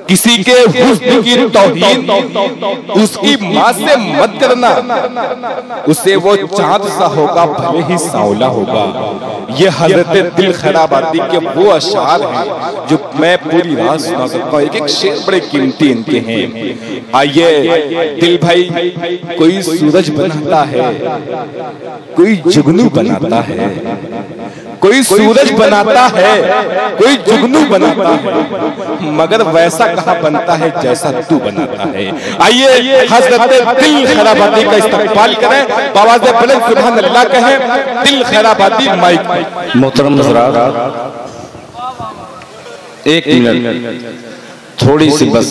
किसी के हुस्न की तौहीन उसकी माँ से मत करना, उसे वो चांद सा होगा भले ही सांवला होगा। ये हजरत दिल खैराबादी के वो अशार हैं जो मैं पूरी रात सुना सकता हूँ। एक एक शेर बड़े कीमती इनके हैं। आइए दिल भाई, कोई सूरज बनाता है, कोई जुगनू बनाता है, कोई सूरज बनाता है, कोई जुगनू बनाता है, मगर वैसा कहाँ बनता है जैसा तू बनाता है। आइए हज़रत दिल खैराबादी का इस्तकबाल करें, बावाज़े बुलंद सुभान अल्लाह कहें। दिल खैराबादी माइक। मोहतरम हज़रात, एक मिनट थोड़ी सी बस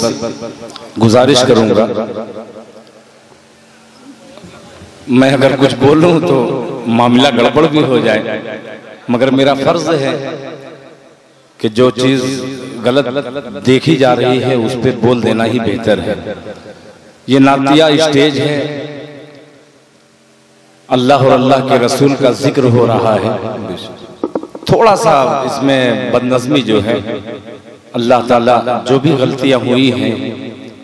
गुजारिश करूंगा। मैं अगर कुछ बोलूं तो मामला गड़बड़ भी हो जाए, मगर मेरा फर्ज है कि जो चीज गलत देखी जा रही है उस पर बोल देना ही बेहतर है। ये नातिया स्टेज है, अल्लाह और अल्लाह के रसूल का जिक्र हो रहा है। थोड़ा सा इसमें बदनज़मी जो है, अल्लाह ताला जो भी गलतियां हुई हैं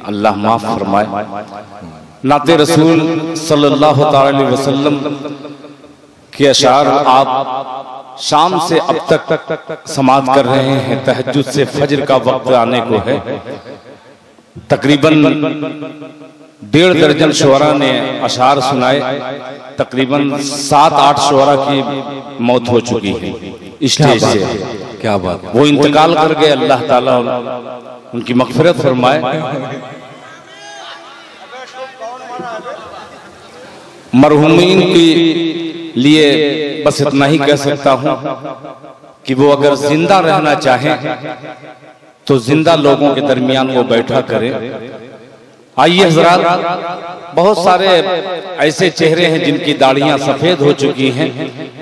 अल्लाह माफ फरमाए। नाते रसूल सल्लल्लाहु अलैहि वसल्लम के अशार आप शाम से अब तक समाअत कर रहे हैं। तहज्जुद से फज्र का वक्त आने को है। तकरीबन 1.5 दर्जन शुअरा ने अशार सुनाए। तकरीबन 7-8 शुअरा की मौत हो चुकी है स्टेज से। क्या बात, वो इंतकाल कर गए, अल्लाह ताला उनकी मग़फ़िरत फरमाए। मरहूमीन के लिए बस इतना ही कह सकता हूं कि वो अगर जिंदा रहना चाहें तो जिंदा लोगों के दरमियान वो बैठा करें। आइए हज़रात, बहुत सारे ऐसे चेहरे हैं जिनकी दाढ़ियां सफेद हो चुकी हैं,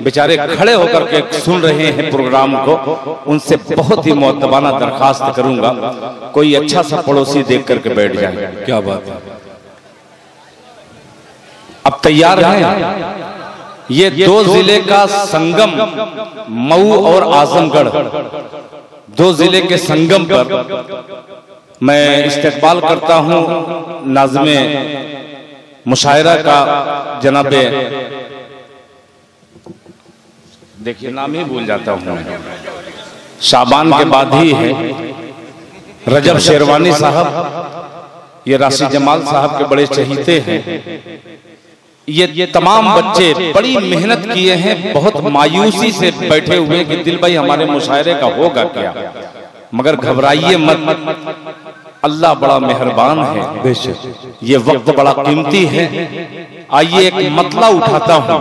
बेचारे खड़े होकर के सुन रहे हैं प्रोग्राम को। उनसे बहुत ही मुअद्दबाना दरखास्त करूंगा, कोई अच्छा सा पड़ोसी देख करके बैठ जाए। क्या बात है। अब तैयार हैं? ये 2 जिले का संगम, मऊ और आजमगढ़, 2 जिले के संगम पर मैं इस्तकबाल करता हूं नाज़िमे मुशायरा का, जनाबे, देखिए नाम ही भूल जाता हूं, शाबान के बाद ही है, रजब शेरवानी साहब। ये राशि जमाल साहब के बड़े चहीते हैं। ये तमाम बच्चे बड़ी मेहनत किए हैं, बहुत मायूसी से बैठे हुए कि दिल भाई हमारे मुशायरे का होगा क्या। मगर घबराइए मत, अल्लाह बड़ा मेहरबान है, बेशक ये वक्त बड़ा कीमती है। आइए एक मतला उठाता हूं।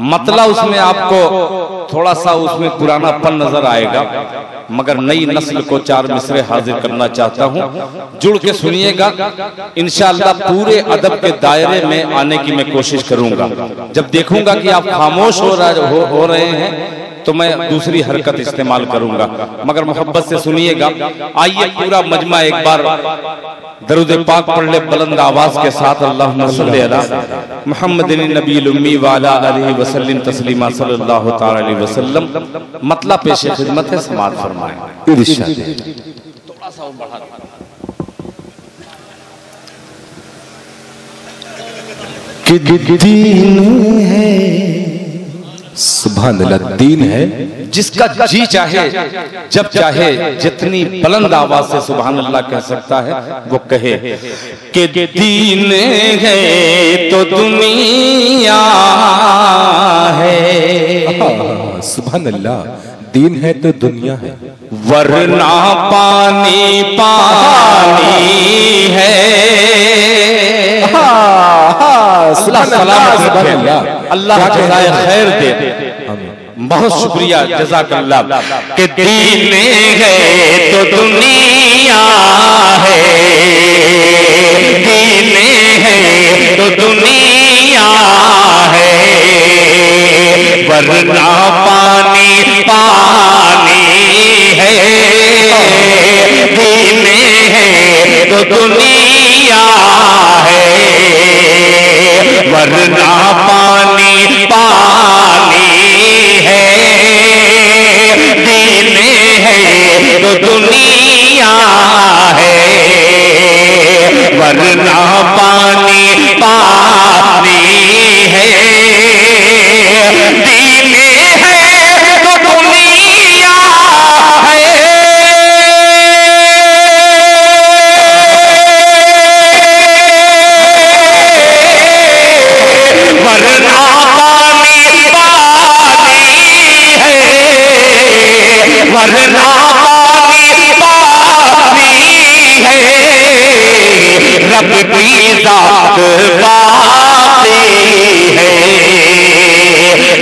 मतला उसमें आपको थोड़ा सा उसमें पुरानापन नजर आएगा, मगर नई नस्ल को 4 मिसरे हाजिर करना चाहता हूं। जुड़ के सुनिएगा, इंशाअल्लाह पूरे अदब के दायरे में आने की मैं कोशिश करूंगा। जब देखूंगा कि आप खामोश हो रहे हैं तो मैं दूसरी हरकत इस्तेमाल करूंगा, मगर मोहब्बत से सुनिएगा। आइए पूरा मजमा एक बार दरूद पाक पढ़ ले बुलंद आवाज के साथ। अल्लाहुम्मा सल्ली अला मुहम्मदिन नबील उम्मी व अला आलिहि वसल्लम तस्लीमा सल्लल्लाहु तआला अलैहि वसल्लम। मतलब पेश खिदमत है, समाअत फरमाएं। इरशाद थोड़ा सा और बढ़ा कि दीन है, सुभान अल्लाह, दीन है। जिसका जी चाहे जब चाहे जितनी बुलंद आवाज से सुभान अल्लाह कह सकता है वो कहे कि दीन है तो दुनिया है। सुभान अल्लाह, दीन है तो दुनिया है, वरना पानी पानी है। अल्लाह जज़ाए खैर दे। बहुत शुक्रिया, जज़ाकल्लाह। कि दीन है तो दुनिया है, दीन है तो दुनिया है, वरना पानी पानी है। दीन है तो दुनिया है, वरना पानी पानी है। दीन है तो दुनिया है, वरना पानी पानी है, दीन है तो दुनिया है, वरना पानी पानी है, वरना पानी पानी है, रब की जात बाती है,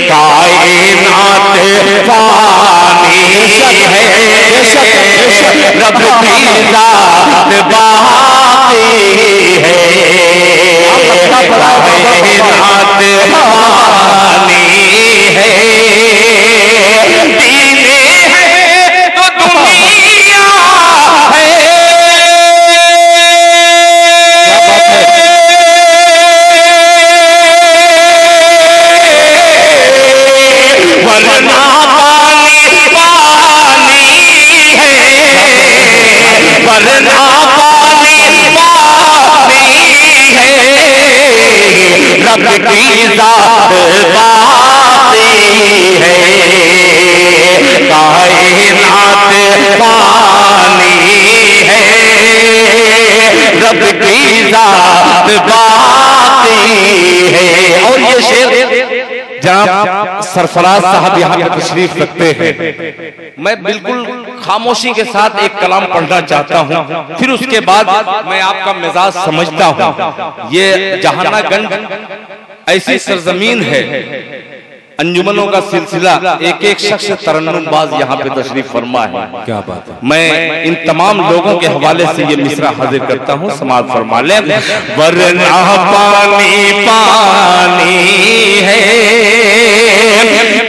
कायनात फानी है, रब की जात बाती है, कायनात फानी है, दीन है तो दुनिया है। वरना पानी पानी है, वरना पानी पानी है, रब की जात बाती है, कायनात पानी है, रब की जात बाती है। और ये शेर जनाब सरफराज साहब यहाँ पे तशरीफ रखते हैं, मैं बिल्कुल खामोशी के साथ एक कलाम पढ़ना चाहता हूँ, फिर उसके बाद मैं आपका मिजाज समझता हूँ। ये जहानागंज ऐसी सरजमीन है, अंजुमनों का सिलसिला, एक एक शख्स तरन्नुमबाज यहाँ पे तशरीफ फरमा है। क्या बात है। मैं इन तमाम लोगों के हवाले से ये मिसरा हाजिर करता हूँ, समाज फरमा लें। वरना पानी पानी है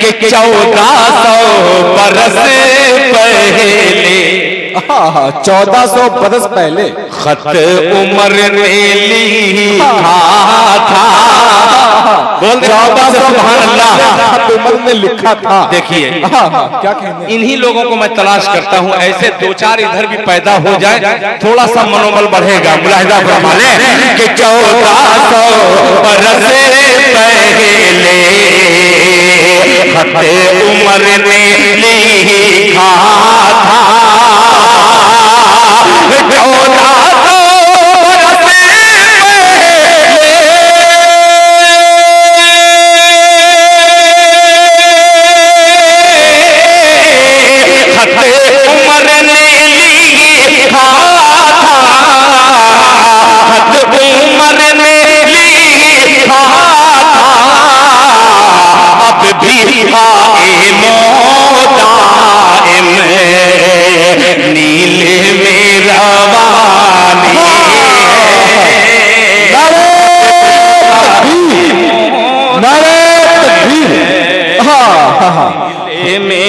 कि 1400 बरस पहले, 1400 बरस पहले खत उमर ने लिखा था। बोल 1400 उमर ने लिखा था। देखिए क्या कहने, इन्हीं लोगों को मैं तलाश करता हूँ, ऐसे दो चार इधर भी पैदा हो जाए, थोड़ा सा मनोबल बढ़ेगा। मुलाहिजा फरमा लें कि 1400 बरस पहले खत उमर ने लिखा था, 1400 बरस उमर ने लिखा था, खत उमर ने लिखा था, अब भी आए मोदाइम नील में रवानी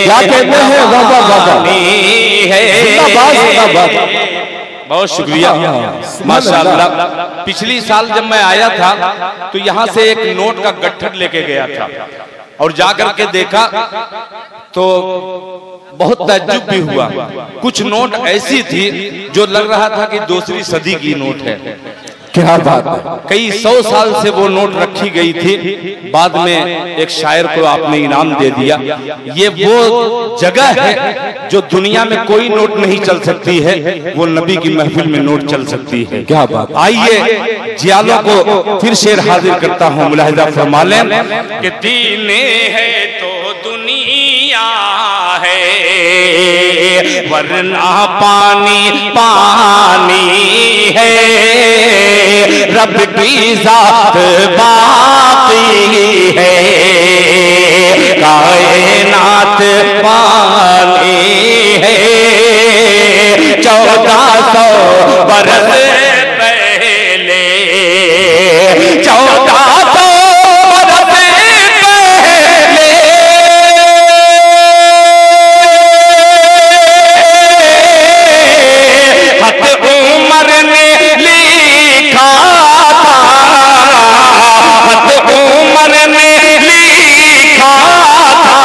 क्या कहते हैं, बहुत शुक्रिया, माशाअल्लाह। पिछली साल जब मैं आया था तो यहाँ से एक नोट का गट्ठर लेके गया था, और जाकर के देखा तो बहुत ताज्जुब भी हुआ। कुछ नोट ऐसी थी जो लग रहा था कि दूसरी सदी की नोट है। क्या बात है। कई 100 साल से वो नोट रखी गई थी, बाद में एक शायर को आपने इनाम दे दिया। ये वो जगह है जो दुनिया में कोई नोट नहीं चल सकती है, वो नबी की महफिल में नोट चल सकती है। क्या बात। आइए जियालों को फिर शेर हाजिर करता हूँ, मुलाहिजा फरमा लें कि दीन है तो दुनिया है, वरना पानी पानी है, रब की जात बाती है, कायनात पानी है, 1400 बरस पहले, 1400 बरस पहले खत उमर ने लिखा था, खत उमर ने लिखा था,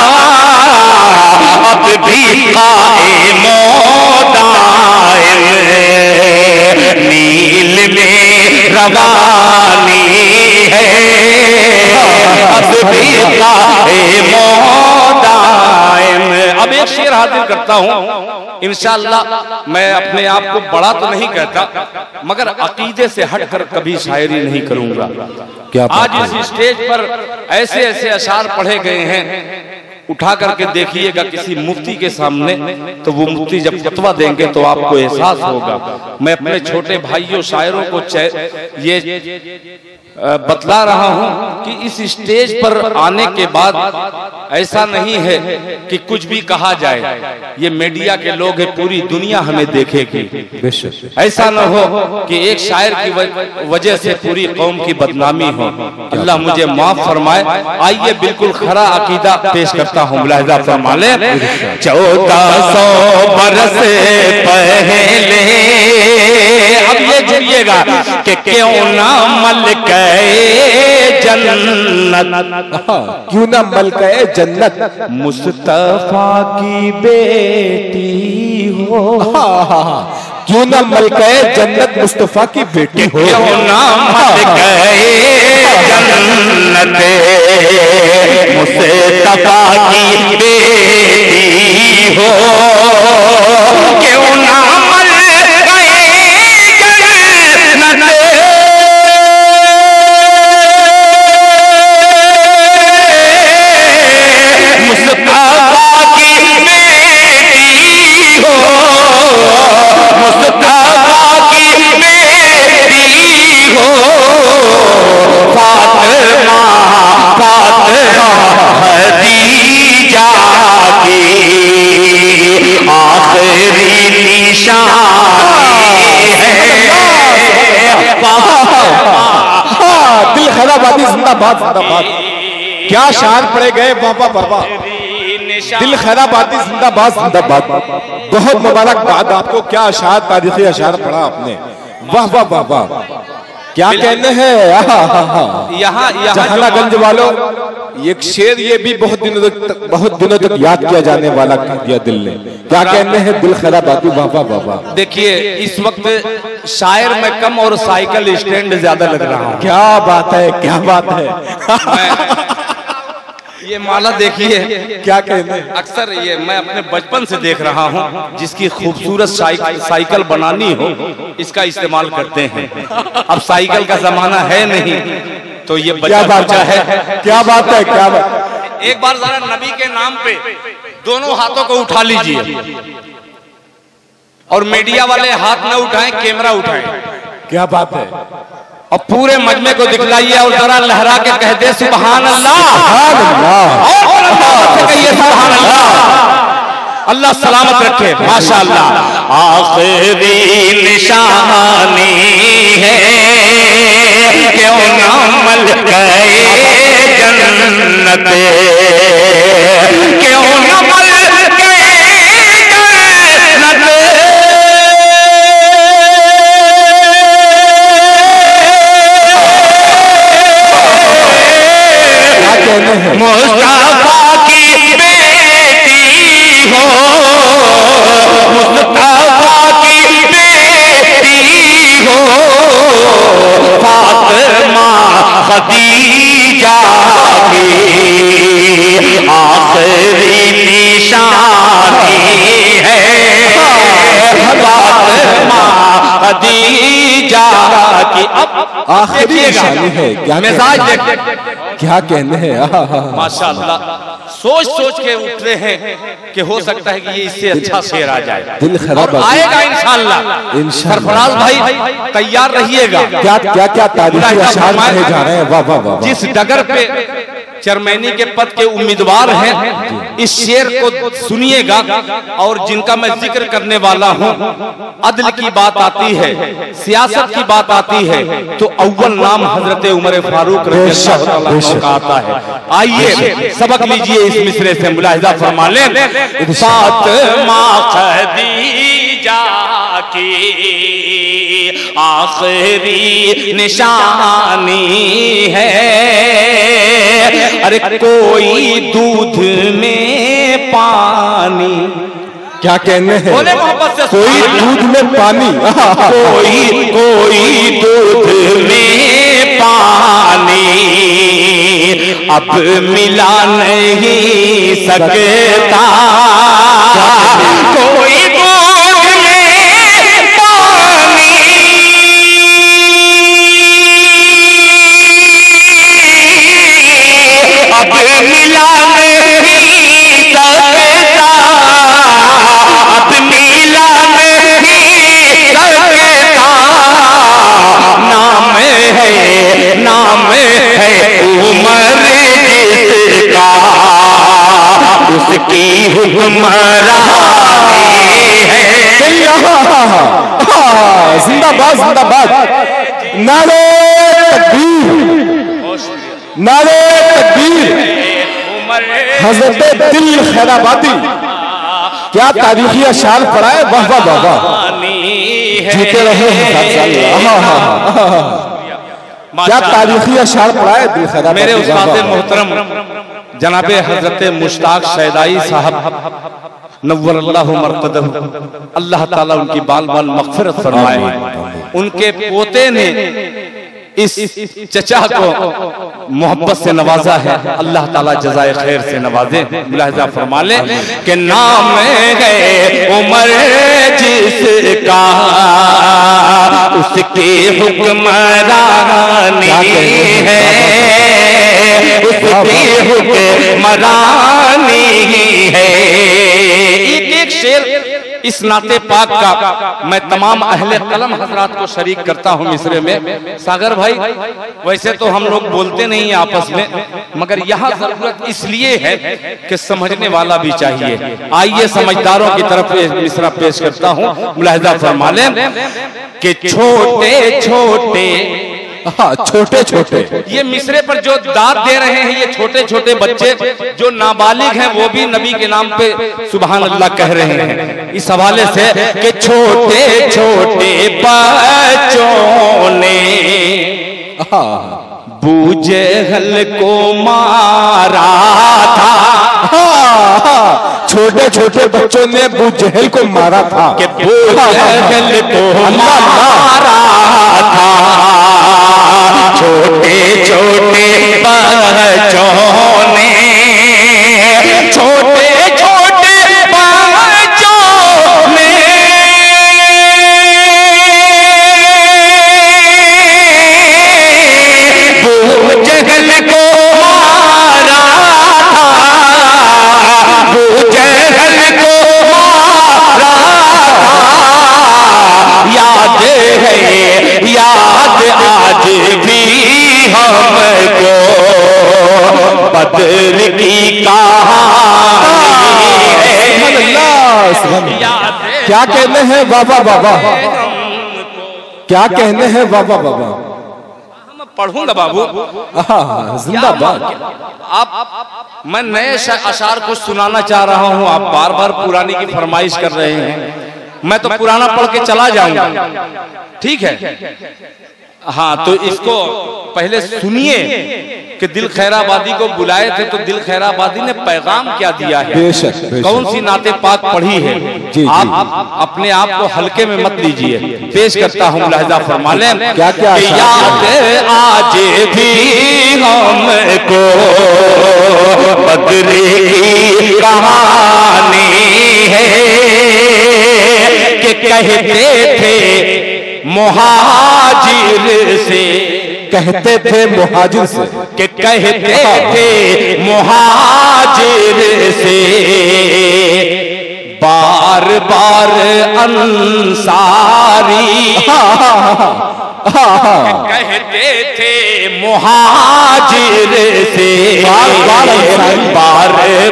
अब भी काए मोदाइम नील में रवानी है, अब एक शेर हाजिर करता हूँ इंशाअल्लाह। मैं अपने आप को बड़ा तो नहीं कहता, मगर अकीदे से हटकर कभी शायरी नहीं करूंगा। क्या आज इस स्टेज पर ऐसे ऐसे अशार पढ़े गए हैं, उठा करके देखिएगा किसी मुफ्ती के सामने, तो वो मुफ्ती जब फतवा देंगे तो आपको एहसास होगा। मैं अपने छोटे भाइयों शायरों को ये बतला रहा हूं कि इस स्टेज पर आने के बाद ऐसा नहीं है कि कुछ भी कहा जाए, ये मीडिया के लोग हैं, पूरी दुनिया हमें देखेगी। ऐसा न हो कि एक शायर की वजह से पूरी कौम की बदनामी हो। अल्लाह मुझे माफ फरमाए। आइए बिल्कुल खरा अकीदा पेश करता हूँ, मुलाहिजा फरमा ले। 1400 बरस पहले, अब ये जुड़िएगा कि क्यों ना मलके जन्नत, क्यों ना मलके जन्नत मुस्तफा की बेटी हो, क्यों ना मलके जन्नत मुस्तफा की बेटी हो, क्यों ना मलके जन्नत मुस्तफा की बेटी हो, क्यों ना जिंदाबाद जिंदाबाद। क्या शान पड़े गए बाबा बाबा, दिल खैराबादी जिंदाबाद जिंदाबाद। बहुत मुबारकबाद आपको, क्या अशार, तारीखी अशार पढ़ा आपने, वाह वाह वाह वाह। क्या कहने हैं यहाँ जहानागंज वालों, एक शेर ये भी बहुत दिनों तक याद किया जाने वाला कह दिया दिल ने। क्या कहने हैं दिल खैराबादी, वाह वाह वाह वाह। देखिए इस वक्त शायर में कम और साइकिल स्टैंड ज्यादा लग रहा हूँ। क्या बात है, क्या बात है। ये माला देखिए, क्या कहने, अक्सर ये मैं अपने बचपन से देख रहा हूँ, जिसकी खूबसूरत साइकिल बनानी हो इसका इस्तेमाल करते हैं। अब साइकिल का जमाना है नहीं, तो ये क्या बात है, क्या बात है, क्या बात। एक बार जरा नबी के नाम पे दोनों हाथों को उठा लीजिए, और मीडिया वाले हाथ न उठाएं, कैमरा उठाएं। क्या बात है। और पूरे मजमे को दिखलाइए और जरा लहरा के कह दे सुभान अल्लाह, और कहिए सुभान अल्लाह। अल्लाह सलामत रखे, माशाअल्लाह। आखिरी निशानी है, क्यों ना मलके जन्नत, क्यों ना मलके जन्नत। मुस्तफा की बेटी हो, मुस्तफा की बेटी हो, फातिमा खदीजा की आखिरी निशानी है, फातिमा खदीजा की अब आखिरी निशानी है। क्या मिजाज देख, क्या कहने हैं, माशाअल्लाह। सोच सोच के उठ रहे हैं कि हो सकता है कि ये इससे अच्छा शेर आ जाए, दिल खराब आएगा इंशाअल्लाह। सरफराज भाई तैयार रहिएगा। क्या क्या क्या तारीखी अशार कहे जा रहे हैं, वाह वाह वाह। जिस डगर पे चेयरमैनी के पद के उम्मीदवार हैं, इस शेर को सुनिएगा। और जिनका मैं जिक्र करने वाला हूँ, अदल की बात आती है, सियासत की बात आती है, तो अव्वल नाम हजरत उमर फारूक रज़ियल्लाहु अन्हु का आता है। आइए सबक लीजिए इस मिसरे से, मुलाहिजा फरमा ले। फातिमा खदीजा की आखिरी निशानी है, अरे कोई दूध में पानी क्या कहने हैं? बोले मोहब्बत से। कोई दूध में पानी, कोई दूध में पानी अब मिला नहीं सकता, कोई दूध में पानी अब मिला नहीं सकता, अब मिला नहीं सकता। नाम है उमर जिसका, उसकी हुक्मरानी है। जिंदाबाद जिंदाबाद, नारे तकबीर, नारे तकबीर। हजरत दिल खैराबादी, क्या तारीखी अशार पड़ा है, वाह वाह वाह वाह, जीते रहे। क्या तारीखी अशार पड़ा है दिल खैराबादी। मेरे उस्ताद मोहतरम जनाबे हजरत मुश्ताक शैदाई साहब नव्वरल्लाहु मरकदहु, अल्लाह ताला उनकी बाल बाल मग़फ़िरत फरमाए। उनके पोते ने इस चचा को मोहब्बत से नवाजा है, अल्लाह ताला जज़ाए खैर से नवाजे। मुलाहिज़ा फरमा ले कि नाम है उमर जिसका, उसकी हुक्मरानी है, उसकी हुक्मरानी है। एक शेर इस नाते पाक का मैं तमाम अहले कलम हजरात को शरीक करता हूँ मिसरे में। सागर भाई, वैसे तो हम लोग बोलते नहीं आपस में, मगर यहाँ जरूरत इसलिए है कि समझने वाला भी चाहिए। आइए समझदारों की तरफ मिसरा पेश करता हूँ, मुलाहिज़ा फरमा लें कि छोटे छोटे, हाँ छोटे छोटे, ये मिसरे पर जो दाद दे रहे हैं ये छोटे छोटे बच्चे जो नाबालिग हैं वो भी नबी के नाम पे सुभान अल्लाह कह रहे हैं। इस हवाले से कि छोटे छोटे बच्चों ने बूजहल को मारा था, छोटे छोटे बच्चों ने बूजहल को मारा था, कि बूजहल को मारा था। छोटे छोटे बच्चों ने, छोटे छोटे बच्चों ने बूजहल को मारा था, बूजहल को मारा था। याद है, याद आज भी हमको बदर की कहानी है। क्या कहने हैं बाबा बाबा, क्या कहने हैं बाबा बाबा। पढ़ूंगा बाबू, जिंदाबाद। आप मैं नए अशार को सुनाना चाह रहा हूँ, आप बार बार पुरानी की फरमाइश कर रहे हैं। मैं तो पुराना पढ़ के चला जाऊंगा, ठीक है। हाँ तो इसको पहले सुनिए कि दिल खैराबादी को बुलाए थे तो दिल खैराबादी ने पैगाम क्या दिया है, बेशक, बेशक। कौन सी नाते पाक पढ़ी है। जी, आप अपने आप को हल्के में मत लीजिए। पेश करता हूँ, मुलाहिज़ा फरमा लें। क्या क्या याद आज भी हमको बदर की कहानी है, कि कहते थे मुहाजिर से, कहते थे मुहाजिर से, कि कहते थे मुहाजिर से, बार बार अंसारी। कहते थे मुहाजिर से, बार बार अंसारी।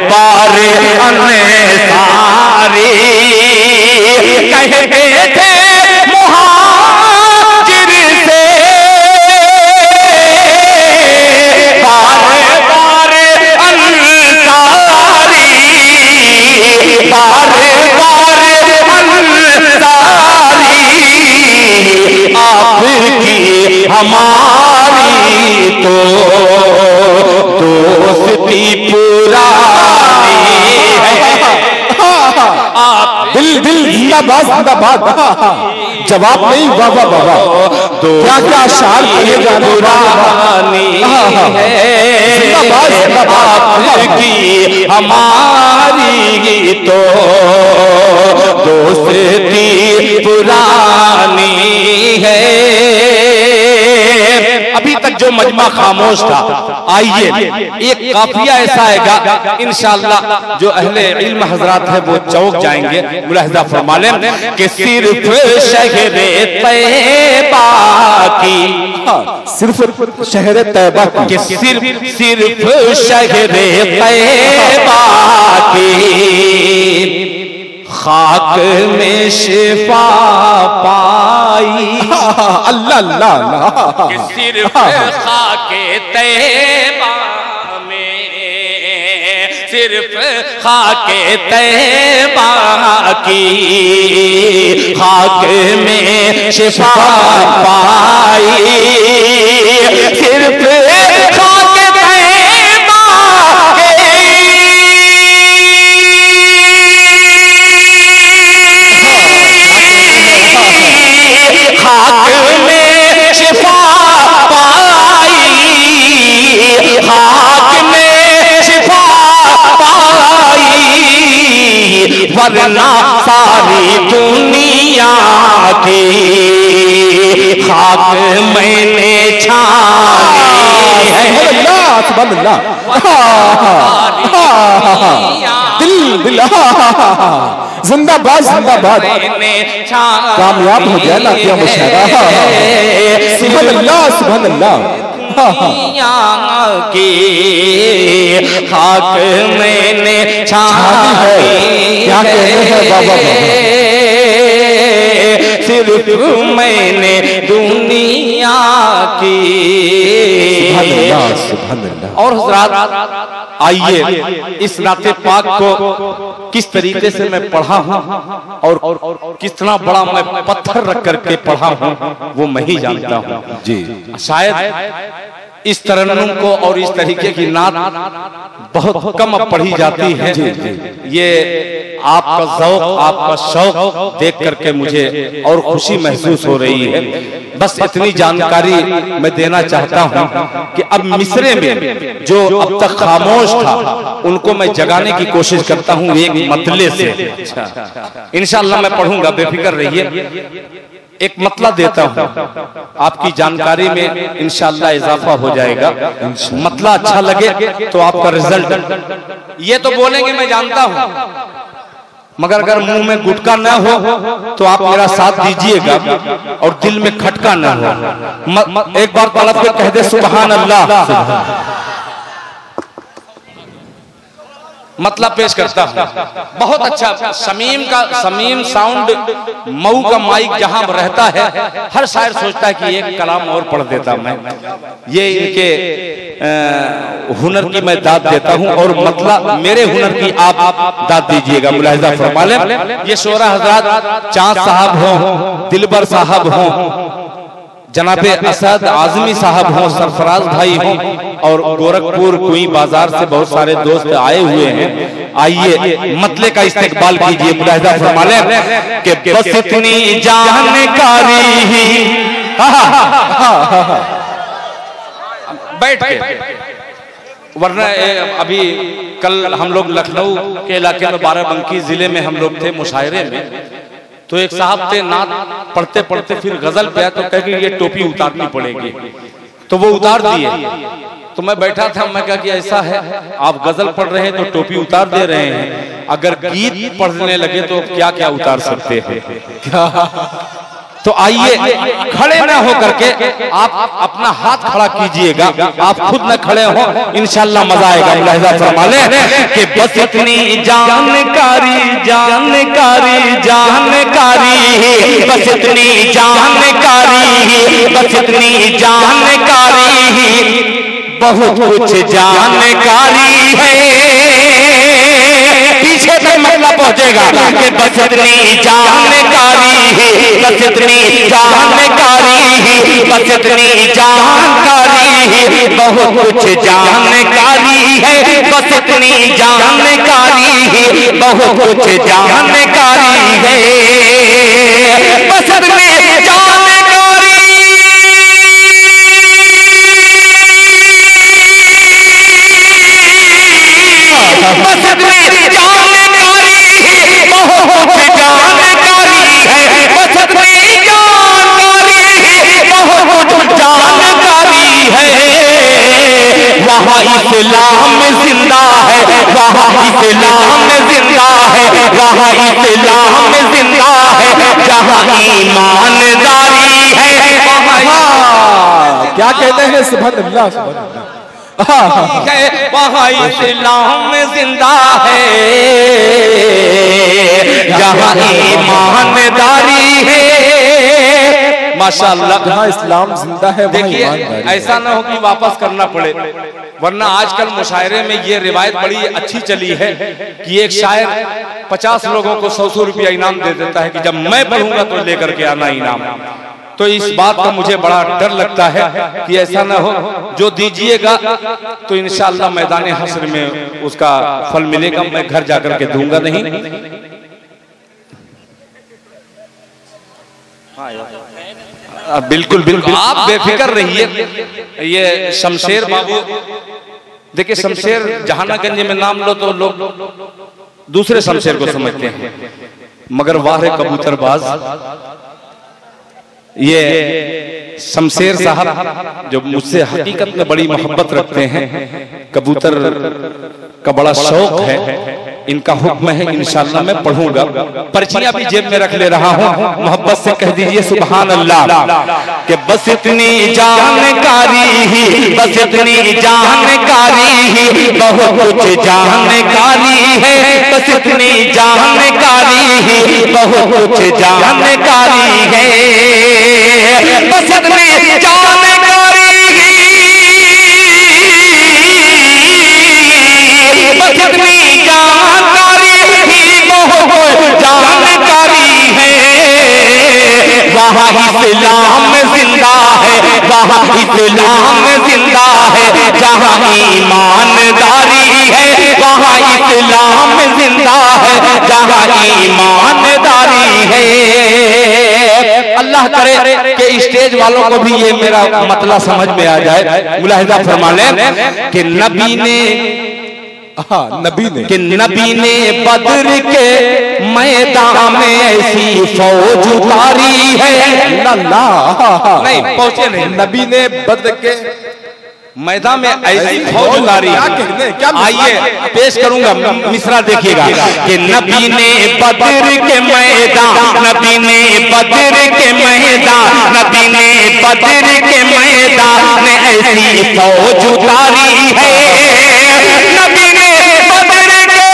कहते थे मुहाजिर से, बार बार अंसारी, बार बार अंसारी। आपकी हमारी तो दोस्ती पुरानी है, आप दिल दिल जिंदाबाद जिंदाबाद। जवाब नहीं, वाह वाह वाह वाह, क्या क्या अशार कहे जा रहे आपकी हमारी तो दोस्ती पुरानी है। अभी तक जो मजमा खामोश था, आइए एक काफिया ऐसा आएगा इंशाअल्लाह, जो अहले इल्म हजरात है वो चौक जाएंगे। मुलाहिजा फरमा लें कि सिर्फ शहरे तैयबा की, सिर्फ शहरे तैयबा की, सिर्फ शहरे तैयबा की खाक में शिफा पाई। अल्लाह अल्लाह अल्लाह, सिर्फ खाके तैयबा में, सिर्फ खाके तैयबा की खाक में शिफा पाई। सिर्फ खाके तैयबा के खाक में शिफा पाई, खाक में शिफा पाई, वरना सारी दुनिया की खाक मैंने छानी है। सुभान अल्लाह, दिल दिल जिंदाबाद जिंदाबाद, कामयाब हो गया ना क्या मुशायरा। सुभान अल्लाह सुभान अल्लाह, दुनिया की खाक मैंने छानी है। क्या कहने हैं बाबा, सिर्फ मैंने दुनिया की। सुभान अल्लाह। और हज़रात आइए इस नाते पाक को किस तरीके से मैं पढ़ा हूँ और कितना बड़ा मैं पत्थर रख करके पढ़ा हूँ वो मैं ही जानता हूँ जी। शायद इस तरन्नुम को और इस तरीके की नात बहुत कम अब पढ़ी जाती है। ये आपका ज़ौक़, आपका शौक़ देख करके मुझे और खुशी महसूस हो रही है। बस इतनी जानकारी मैं देना चाहता हूँ कि अब मिसरे में जो अब तक खामोश था उनको मैं जगाने की कोशिश करता हूँ एक मतले से। इंशाअल्लाह मैं पढ़ूंगा, बेफिक्र रहिए। एक मतला देता हूँ, आपकी जानकारी में इंशाअल्लाह इजाफा हो जाएगा। मतला अच्छा लगे तो आपका रिजल्ट, ये तो बोलेंगे मैं जानता हूँ, मगर अगर मुंह में गुटका न हो तो आप मेरा साथ दीजिएगा और दिल में खटका न हो। एक बार तलब पे कह दे सुभान अल्लाह। मतलब पेश करता हूँ, बहुत अच्छा समीम साउंड मऊ का माइक जहां रहता है, हर शायर सोचता है कि एक कलाम और पढ़ देता मैं। ये इनके हुनर की मैं दाद देता हूँ और मतलब मेरे हुनर की आप दाद दीजिएगा। मुलाहिजा फरमा लें, ये शोरा हजरात चांद साहब हों, दिलबर साहब हों, जनाबे असद आजमी साहब हों, सरफराज भाई हों और गोरखपुर कुई बाजार से बहुत सारे दोस्त आए हुए हैं। आइए मतले का इस्तेकबाल कीजिए। मुलाहिजा फरमा लें कि बस इतनी जानकारी ही बैठ के, वरना अभी कल हम लोग लखनऊ के इलाके में बाराबंकी जिले में हम लोग थे मुशायरे में, तो एक साहब थे नात पढ़ते पढ़ते फिर गजल पे आया तो कह के ये टोपी उतारनी पड़ेगी, तो वो उतार दिए। तो मैं बैठा था, मैं कहा कि ऐसा है आप गजल पढ़ रहे हैं तो टोपी उतार दे रहे हैं, अगर गीत पढ़ने लगे तो क्या क्या उतार सकते हैं क्या? तो आइए खड़े न हो करके आप अपना हाथ खड़ा कीजिएगा, आप खुद न खड़े हो, इंशाअल्लाह मजा आएगा। मुलाहिजा फरमा लें कि बस इतनी जानकारी जानकारी जानकारी, बस इतनी जानकारी, बस इतनी जानकारी, बहुत कुछ जानकारी है। पीछे तक मतलब पहुंचेगा कि बस इतनी जानकारी, बस इतनी जानकारी, बस इतनी जानकारी, जानकारी, बहुत कुछ जानकारी है, बस इतनी जानकारी, बहुत कुछ जानकारी है, बस इतनी जानकारी, बस इतनी जानकारी, बहुत कुछ जानकारी है, बस इतनी जानकारी, बहुत कुछ जानकारी है। वहाँ इस्लाम जिंदा है, वहाँ इस्लाम जिंदा है, वहाँ इस्लाम जिंदा है, जहाँ ईमानदारी है क्या कहते हैं? सुभान अल्लाह, सुभान अल्लाह। वहाँ इस्लाम जिंदा है, जहाँ ईमानदारी है। माशाअल्लाह, जहाँ इस्लाम जिंदा है वहाँ ईमानदारी है। ऐसा ना हो कि वापस करना पड़े, वरना आजकल मुशायरे में ये रिवायत बड़ी अच्छी चली है कि एक शायर 50 लोगों को 100 रुपया इनाम दे देता है कि जब मैं पढ़ूंगा तो लेकर के आना इनाम। तो इस बात का मुझे बड़ा डर लगता है कि ऐसा ना हो, जो दीजिएगा तो इंशाअल्लाह मैदान हश्र में उसका फल मिलेगा, मैं घर जाकर के दूंगा नहीं। बिल्कुल बिल्कुल, आप बेफिक्र रहिए। ये शमशेर बाबू, देखिए शमशेर जहानागंज में नाम लो तो लोग दूसरे शमशेर को समझते हैं, मगर वाह कबूतरबाज ये शमशेर साहब जो मुझसे हकीकत में बड़ी मोहब्बत रखते हैं, कबूतर का बड़ा शौक है, इनका हुक्म है इंशाअल्लाह मैं पढ़ूंगा। पर्चियां भी जेब में रख ले रहा हूं, मोहब्बत से कह दीजिए सुभान अल्लाह। कि बस इतनी जानकारी ही, बस इतनी जानकारी ही, बहुत कुछ जानकारी है, बस इतनी जानकारी ही, बहुत कुछ जानकारी है, बस इतनी जानकारी ही, बस इतनी जानकारी ही, बहुत जानकारी है। वहाँ इस्लाम जिंदा है, वहाँ इस्लाम जिंदा है, जहाँ ईमानदारी है, वहाँ इस्लाम जिंदा है, जहाँ ईमानदारी है। अल्लाह करे कि स्टेज वालों को भी ये मेरा मतलब समझ में आ जाए। मुलाहिजा फरमा लें कि नबी ने नबी ने बद्र के मैदान में ऐसी फौज उतारी है। नहीं पहुंचे नहीं, नबी ने बद्र के मैदान में ऐसी फौज उतारी। आइए पेश करूंगा, मिसरा देखिएगा कि नबी ने बद्र के मैदान, नबी ने बद्र के मैदान, नबी ने बद्र के मैदान में ऐसी फौज उतारी है। नबी ने बद्र के,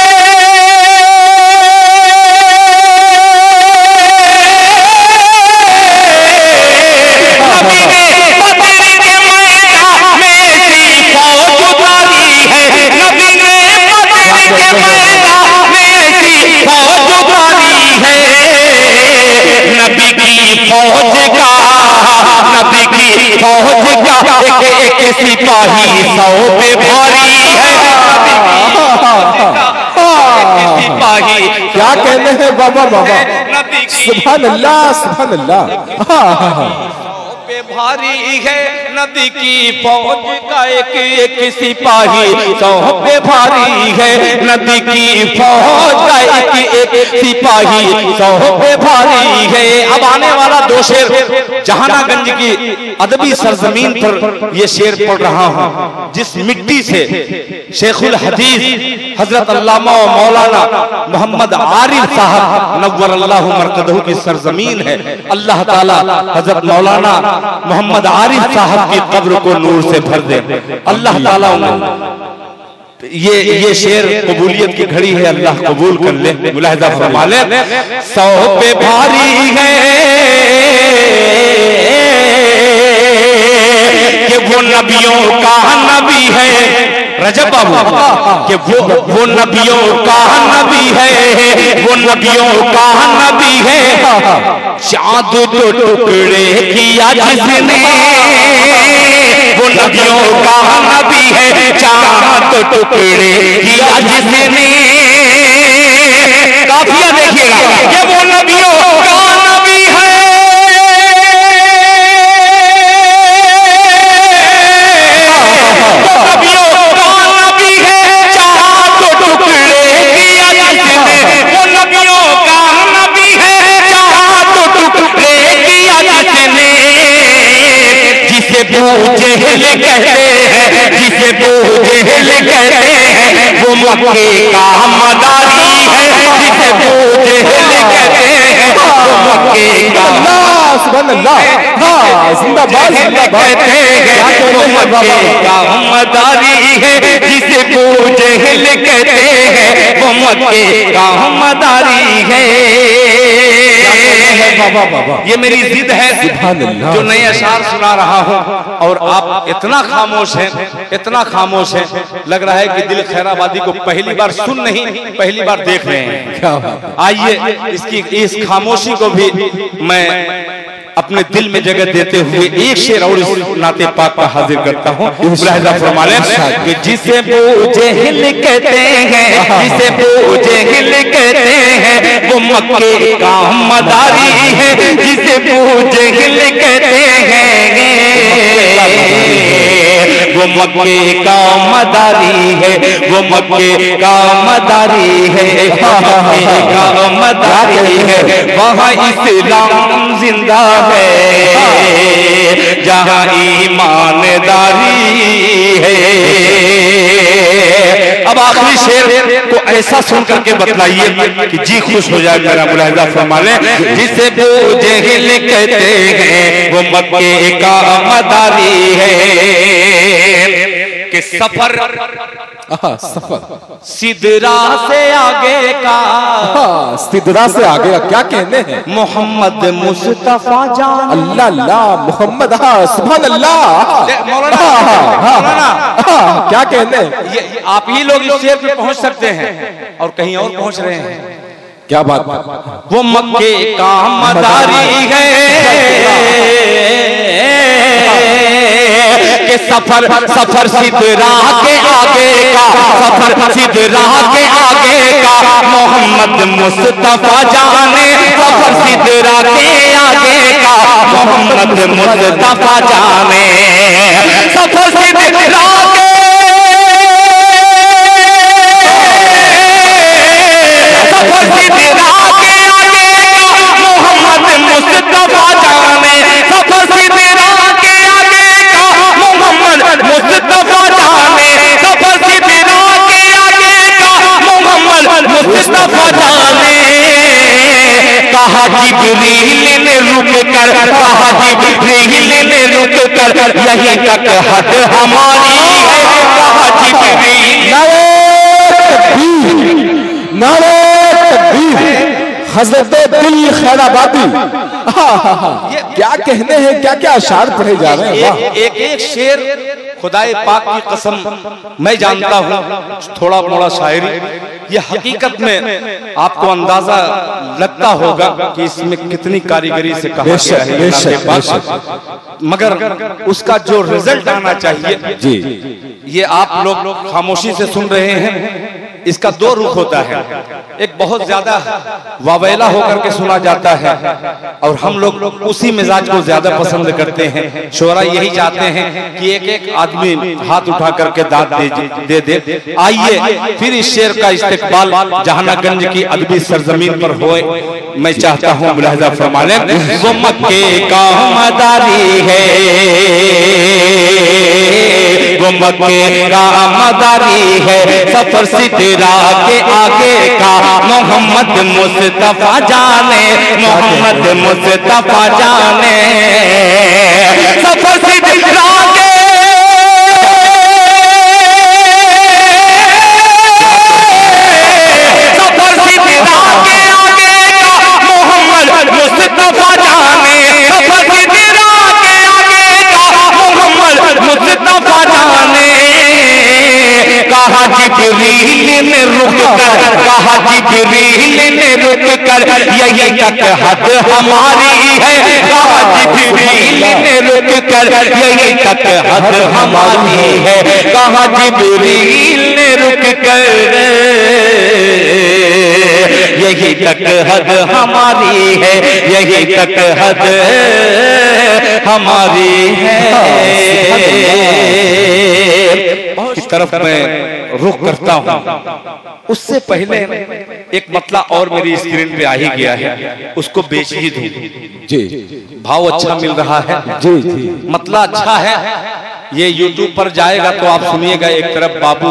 नबी ने बद्र के मैदान में ऐसी फौज उतारी है। नबी ने बद्र के मैदान में ऐसी फौज उतारी है। नबी की फौज का, नबी की फौज का एक सिपाही 100 पे भारी है। सिपाही क्या कहते हैं बाबा, बाबा सुभान अल्लाह, सुभान अल्लाह। भारी है नबी की फौज का एक सिपाही 100 पे भारी है। नबी की फौज का एक सिपाही 100 पे भारी है। अब आने वाला 2 शेर जहानागंज की अदबी सरजमीन पर ये शेर पढ़ रहा हूँ, जिस मिट्टी से शेखुल हदीस हजरत अल्लामा व मौलाना मोहम्मद आरिफ साहब नव्वरल्लाहु मरकदहू की सरजमीन है। अल्लाह ताला हजरत मौलाना मोहम्मद आरिफ साहब की कब्र को नूर से भर दे। अल्लाह ताला ये शेर कबूलियत की घड़ी है, अल्लाह कबूल कर ले। मुलाहिजा फरमा ले। 100 पे भारी है कि वो नबियों का नबी है। रजब बाबू कि वो नबियों का नबी है, वो नबियों का नबी है। चाँद तो टुकड़े किया जिसने, वो नबी नबियों का नबी है, चांद टुकड़े किया जिसने। काफिया देखिएगा, ये वो नबियों का नबी है, नबियों का नबी है, चांद टुकड़े किया जिसने। वो नबियों का नबी है, चांद टुकड़े किया जिसने। जिसे बूझेल कहते हैं, जिसे बूझेल कहते हैं, वो मक्के का मदारी है। जिसे बूझेल कहते हैं, वो मक्के का सुभान अल्लाह, जिंदाबाद जिंदाबाद, वो मक्के का मदारी है। जिसे बूझेल कहते हैं, वो मक्के का मदारी है। ये मेरी जिद है जो नए अशार सुना रहा हूँ, और आप इतना खामोश हैं, इतना खामोश हैं, लग रहा है कि दिल खैराबादी को पहली बार सुन नहीं, पहली बार देख रहे हैं। आइए इसकी इस खामोशी को भी मैं अपने दिल में जगह देते हुए एक शेर और इस नाते पाक का हाजिर करता हूँ। मुलाहिजा फरमा लें कि जिसे बूझेल कहते हैं, जिसे बूझेल कहते हैं, वो मक्के का मदारी है। जिसे बूझेल कहते हैं, वो मक्के का मदारी है, वो मक्के का मदारी है, मक्के का मदारी है। वहाँ इस्लाम जिंदा है, जहाँ ईमानदारी है। अब आखिरी शेर को ऐसा सुन करके बतलाइए कि जी खुश हो जाए मेरा। मुलाहिजा फरमा लें, जिसे बूझेल कहते हैं, वो मक्के का मदारी है। कि सफर सिदरा से आगे का, सिदरा से आगे का क्या कहने हैं? मोहम्मद मुस्तफा जान। अल्लाह अल्लाह, मोहम्मद, सुभान अल्लाह। मौलाना क्या कहने? ये आप ही लोग इस शेर पे पहुंच सकते हैं और कहीं और पहुंच रहे हैं। क्या बात? वो मक्के का मदारी है कि सफर सफर सिदरा के आगे का, सफर सिदरा के आगे का, मोहम्मद मुस्तफा जाने। सफर सिदरा के आगे का, मोहम्मद मुस्तफा जाने। सफर सिदरा के, सफर सिदरा के आगे का, मोहम्मद मुस्तफा जाने। सफर सिदरा के आगे का, मोहम्मद मुस्तफा जाने। सफर सिदरा के आगे का, मोहम्मद मुस्तफा जाने। कहा जिब्रील ने रुक कर, कहा जिब्रील ने रुक कर, यही तक हद हमारी है। कहा जिब्रील, नारे तकबीर, हज़रत दिल खैराबादी। क्या कहने हैं, क्या क्या अशार पढ़े जा रहे हैं। एक एक शेर खुदाए पाक की कसम मैं जानता हूँ, थोड़ा मोड़ा शायरी, ये हकीकत में आपको अंदाजा लगता होगा कि इसमें कितनी कारीगरी से कहा गया है, मगर उसका जो रिजल्ट आना चाहिए जी, ये आप लोग खामोशी से सुन रहे हैं। इसका दो रुख होता है, एक बहुत ज्यादा वावेला होकर के सुना जाता है और हम लोग उसी मिजाज को ज्यादा पसंद करते हैं। शोरा यही चाहते हैं कि एक एक आदमी हाथ उठा करके दाद दे दे। आइए फिर इस शेर का इस्तेकबाल जहानागंज की अदबी सरजमीन पर होए, मैं चाहता हूँ। मुलाहिजा फरमा लें, वो मक्के का मदारी है, वो मक्के का मदारी है। सफर सिदरा के आगे का, मोहम्मद मुस्तफा जाने, मोहम्मद मुस्तफा जाने। सफर सिदरा के, सफर सिदरा के आगे का, मोहम्मद मुस्तफा जाने। सफर सिदरा के आगे का, मोहम्मद मुस्तफा जाने। कहा जिब्रील ने रुक कर, कहा जिब्रील ने रुक कर, यही तक हद हमारी है। कहा जिब्रील ने रुक कर, यही तक हद हमारी है। कहा जिब्रील ने रुक कर, यही तक हद हमारी है, यही तक हद हमारी है। की तरफ मैं रुख करता हूं, उससे पहले एक मतला और मेरी स्क्रीन पे आ ही गया है, उसको बेच ही दूं। जी, भाव अच्छा मिल रहा है जी जी, मतला अच्छा है। ये YouTube पर जाएगा तो आप सुनिएगा। एक तरफ बाबू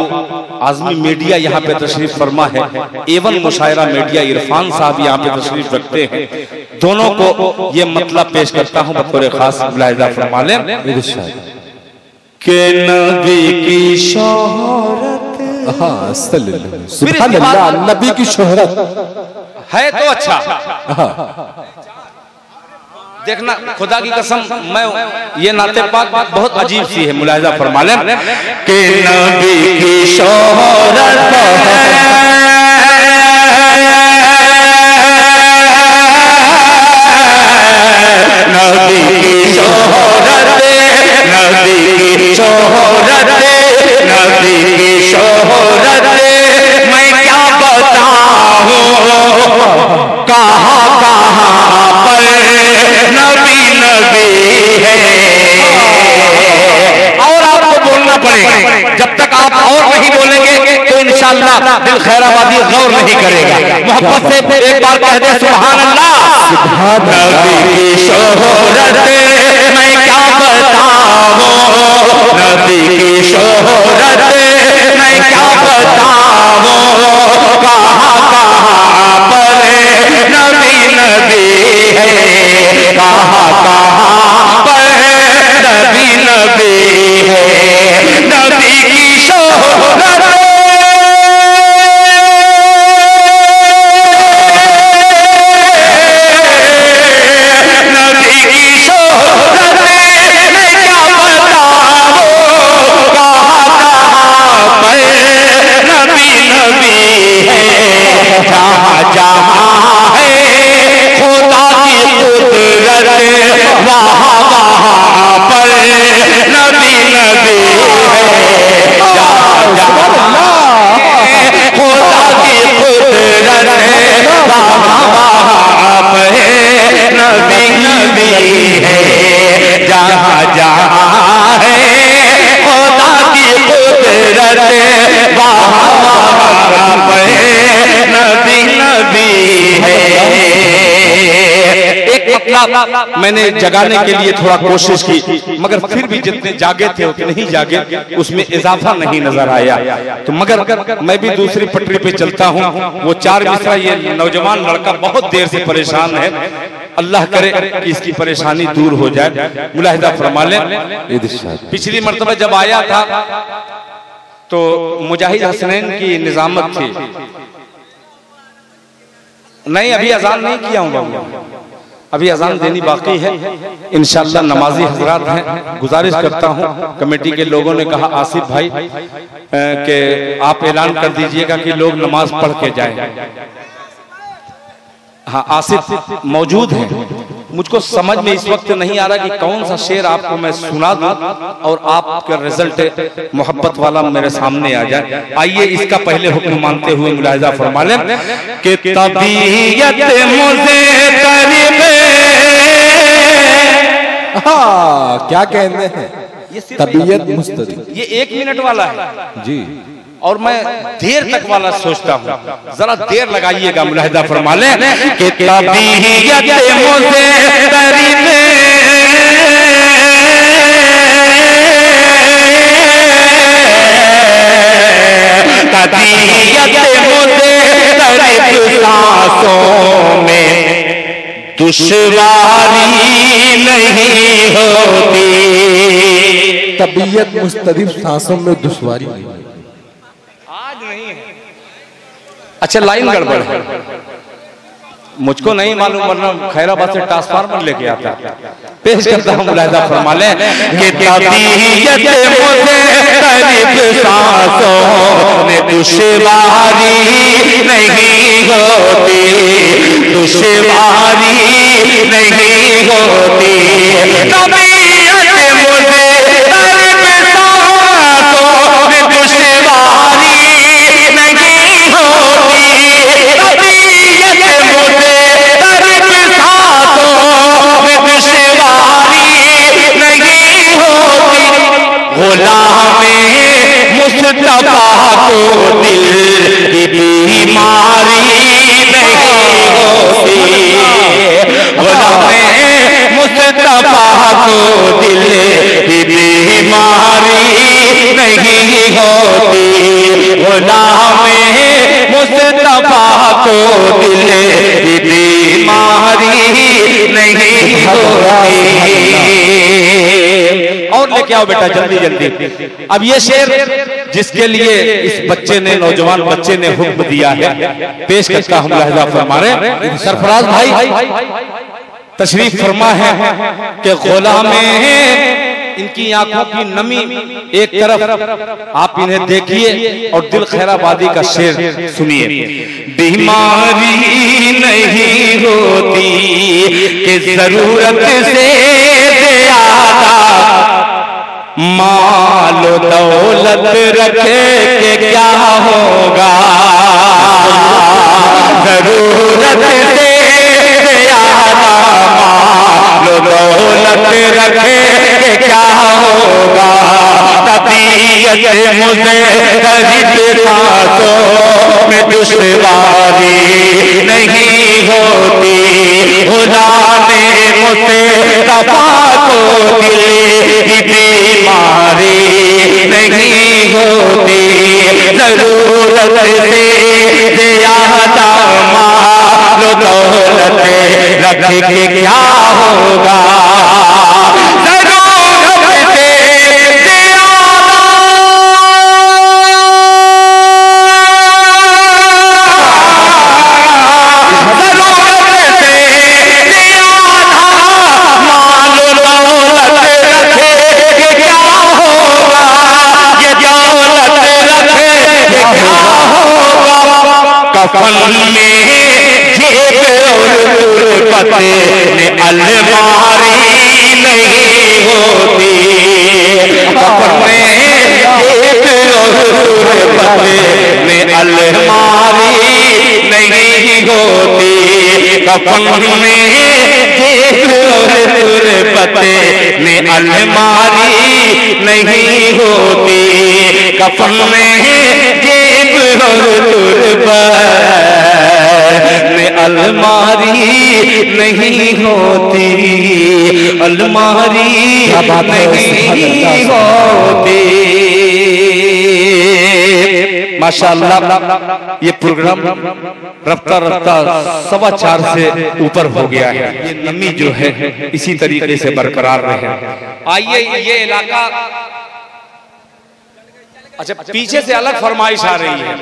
आजमी मीडिया यहाँ पे तशरीफ फरमा है, एवन मुशायरा मीडिया इरफान साहब यहाँ पे तशरीफ रखते हैं। दोनों को ये मतलब पेश करता हूँ बतौर खास मुलाहिजा फरमा लें कि नबी की शोहरत, हाँ सुभान अल्लाह, नबी की शोहरत है तो अच्छा। देखना खुदा की कसम, मैं ये नाते पाक बहुत अजीब सी है, मुलाहिजा फरमा लें कि नबी की शोहरत नबी की शोहरत, नबी की शोहरत, नबी की शोहरत मैं क्या बताऊं, कहाँ कहाँ पर नबी नबी है। और आपको बोलना पड़ेगा, जब तक आप और नहीं बोलेंगे तो इंशाअल्लाह दिल खैराबादी गौर नहीं करेगा। मोहब्बत से एक बार कह दे सुभान अल्लाह। नबी की शोहरत मैं क्या बताऊं, नबी की शोहरत मैं क्या बताऊं, कहाँ कहाँ पर नबी नबी है, कहाँ कहाँ पर नबी नबी है। नबी की शोहरत मैंने जगाने के लिए थोड़ा कोशिश की, मगर फिर भी जितने जागे थे उतने ही जागे, उसमें इजाफा नहीं नजर आया। तो मगर मैं भी दूसरी पटरी पे चलता हूँ। वो चार मिसरा ये नौजवान लड़का बहुत देर से परेशान है, अल्लाह करे कि इसकी परेशानी दूर हो जाए। मुलाहिजा फरमा लें, पिछली मर्तबा जब आया था तो मुजाहिद हसनैन की निजामत थी। नहीं, अभी अजान नहीं किया हूँ, अभी अजान देनी बाकी है। इंशाअल्लाह नमाजी हजरात हैं, गुजारिश करता हूं, कमेटी के लोगों ने कहा आसिफ भाई कि आप ऐलान कर दीजिएगा कि लोग नमाज पढ़ के जाएं। हाँ, आसिफ मौजूद है। मुझको समझ में इस वक्त नहीं आ रहा कि कौन सा शेर आपको मैं सुना दूं और आपका रिजल्ट मोहब्बत वाला मेरे सामने आ जाए। आइए इसका पहले हुक्म मानते हुए मुलाहिजा फरमा लें कि तबीयत मुझे करीब, हाँ क्या कहते हैं, तबीयत मुस्तरी, ये 1 मिनट वाला है जी, और मैं देर तक वाला सोचता हूँ। जरा देर लगाइएगा, मुलाहिजा फरमा लें कि तबीयत मुझे करीब, तबीयत मुझे करीब, सांसों में दुश्वारी नहीं होती। तबीयत मुस्तरिब, सांसों में दुश्वारी नहीं, आज नहीं है। अच्छा, लाइन गड़बड़ है, मुझको नहीं मालूम, वरना खैराबाद से ट्रांसफार्मर लेके आता। पेश करता हूँ, मुलाहिजा फरमा लें कि तबीयत मुझे करीब, सांसों में दुश्वारी नहीं होती, दुश्वारी नहीं होती। तबीयत गुलामे मुस्तफा को दिल की बीमारी नहीं होती, गुलामे मुस्तफा को दिल की बीमारी नहीं होती, गुलामे मुस्तफा को दिल की बीमारी नहीं होती। और लेके आओ बेटा जल्दी जल्दी। अब ये शेर जिसके लिए इस बच्चे ने, नौजवान बच्चे ने हुक्म दिया है, पेश करता हूं लहजा फरमा रहे सरफराज भाई तशरीफ फरमा है कि गुलामे इनकी आंखों की नमी एक तरफ आप इन्हें देखिए और दिल खैराबादी का शेर सुनिए। बीमारी नहीं होती कि जरूरत से ज्यादा मालो दौलत रखे के क्या होगा, जरूरत से ज्यादा मालो दौलत रखे के क्या होगा, तबीयत मुझे में दुश्वारी नहीं होती, गुलामे मुस्तफा को दिल की बीमारी नहीं होती, जरूरत से ज्यादा मालो दौलत रख के क्या होगा, कफन में जेब और तुरबत में अलमारी नहीं होती, कफन में जेब और तुरबत में अलमारी नहीं होती, कफन में जेब और तुरबत में अलमारी नहीं होती, कफन में जेब और में अलमारी नहीं होती, अलमारी नहीं होती। माशाअल्लाह ये प्रोग्राम रफ्ता रफ्ता 4:15 से ऊपर हो गया है। ये नमी जो है इसी तरीके से बरकरार रहे। आइए ये इलाका, अच्छा पीछे से अलग फरमाइश आ रही है,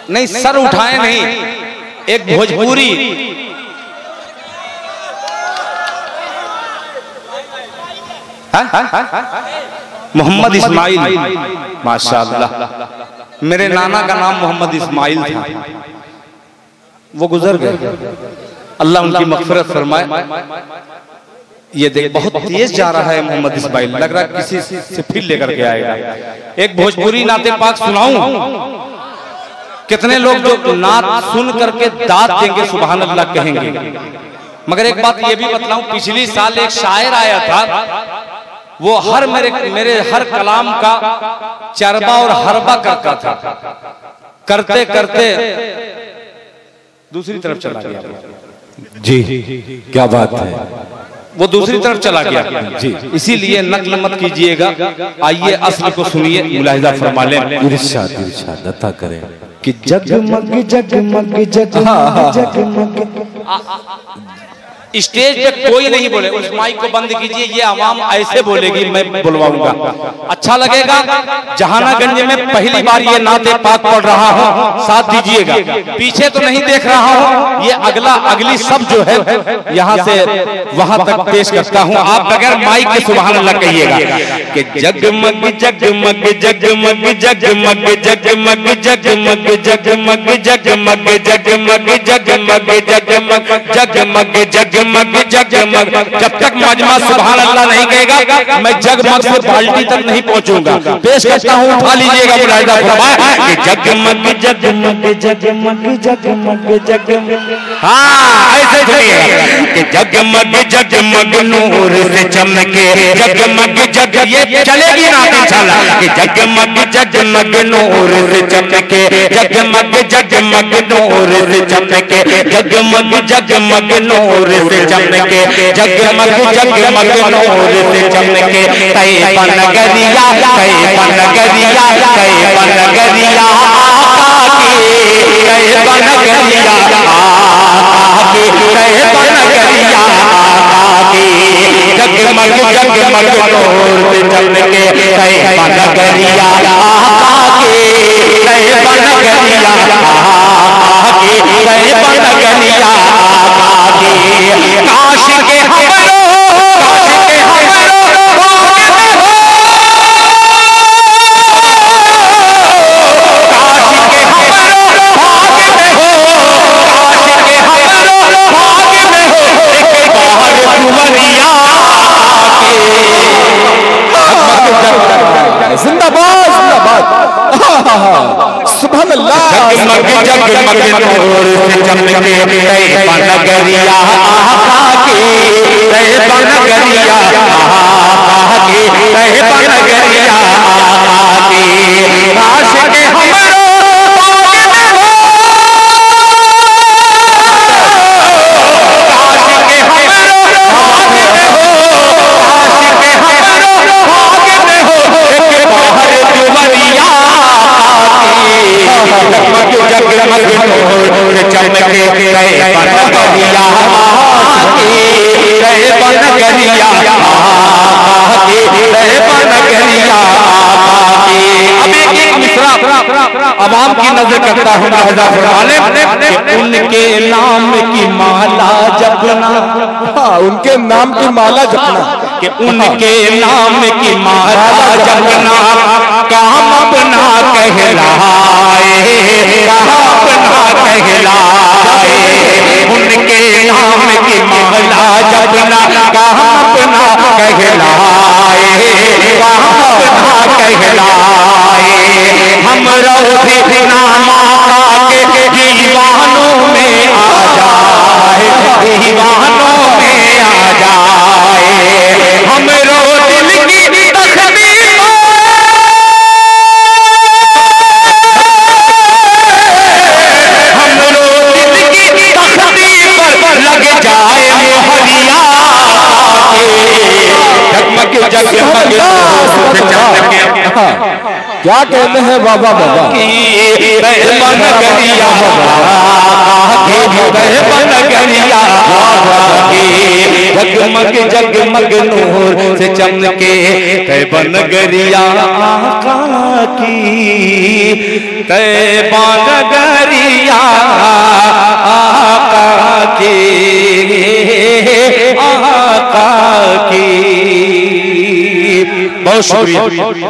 नहीं सर उठाए नहीं, एक भोजपुरी मोहम्मद इस्माइल, माशाअल्लाह मेरे नाना का नाम मोहम्मद इस्माइल था, वो गुजर गए, अल्लाह उनकी मग़फ़िरत फरमाए। ये देख बहुत तेज जा रहा है मोहम्मद इस्माइल, लग रहा है किसी से फिर लेकर के आएगा। एक भोजपुरी नाते पाक सुनाऊं, कितने लोग जो नात सुन करके दाद देंगे सुभान अल्लाह कहेंगे। मगर एक बात ये भी बतलाऊं, पिछली साल एक शायर आया था, वो हर मेरे हर कलाम का चरबा और हरबा करता था, करते करते दूसरी तरफ चला गया। जी क्या बात है, वो दूसरी तरफ चला गया जी, इसीलिए नकल मत कीजिएगा। आइए अस्ल को सुनिए, मुलाहिजा फरमा लें। इरशाद इरशाद अता करें कि जगमग जगमग जगमग जगमग। स्टेज पे कोई नहीं बोले, उस माइक को बंद कीजिए, ये आवाम ऐसे बोलेगी, मैं बुलवाऊंगा, अच्छा लगेगा। जहानागंज में पहली बार ये नाते पाक पढ़ रहा हूँ, साथ दीजिएगा। पीछे तो नहीं देख रहा हूँ, ये अगली सब जो है यहाँ से वहां तक पेश करता हूँ। आप बगैर माइक के सुभान अल्लाह कहिएगा कि जगमग जगमग जगमग जगमग जगमग जगमग जगमग जगमग जगमग जगमग जगमग जगमग जगमग जगमग। जब तक मजमा सुभान अल्लाह नहीं कहेगा, मैं जगमग से बाल्टी तक नहीं पहुंचूंगा। पेश करता हूँ, उठा लीजिएगा मुलाहिजा फरमाए कि जगमग जगमग जगमग जगमग जगमग। हाँ ऐसे सुनिए कि जगमग जगमग नूर से चमके, जगमग जग ये चलेगी ना इंशाल्लाह कि जगमग जगमग नूर से चमके, जगमग जगमग नूर से चमके, जगमग जगमग नूर से चमके, जगमग जगमग नूर से चमके, कई बनगरिया कई बनगरिया कई बनगरिया कई बनगरिया जगमग जगमग नूर से चमके, कई बनगरिया कई बनगरिया कई बनगरिया काश के हमरो जिंदाबाद जिंदाबाद सुभान अल्लाह। जगमग जगमग नूर से चमके, कई बनगरिया कई बनगरिया कई बनगरिया काश के हमरो जगमग नूर से चमके, कई बनगरिया कई बनगरिया कई बनगरिया। अब एक मिसरा अवाम की नजर करता हूँ उनके नाम की माला जपना, उनके नाम की माला जपना, कि उनके नाम की माला जपना काम अपना कहलाए, काम अपना कहलाए, उनके नाम की माला जपना काम अपना कहलाए, काम अपना कहलाए। हम रोज़ी नाम के दीवानों में आ जाए, दीवानों में आ जाए, हम दिल की तकदीर हम दिल की तकदीर पर लग जाए मोहरिया जगमग जगमग क्या कहते हैं बाबा बाबा बनगरिया बनगरिया जगमग जगमग नूर से चमके, कई बनगरिया आका की, कई बनगरिया आका की, आका की। बहुत शुक्रिया।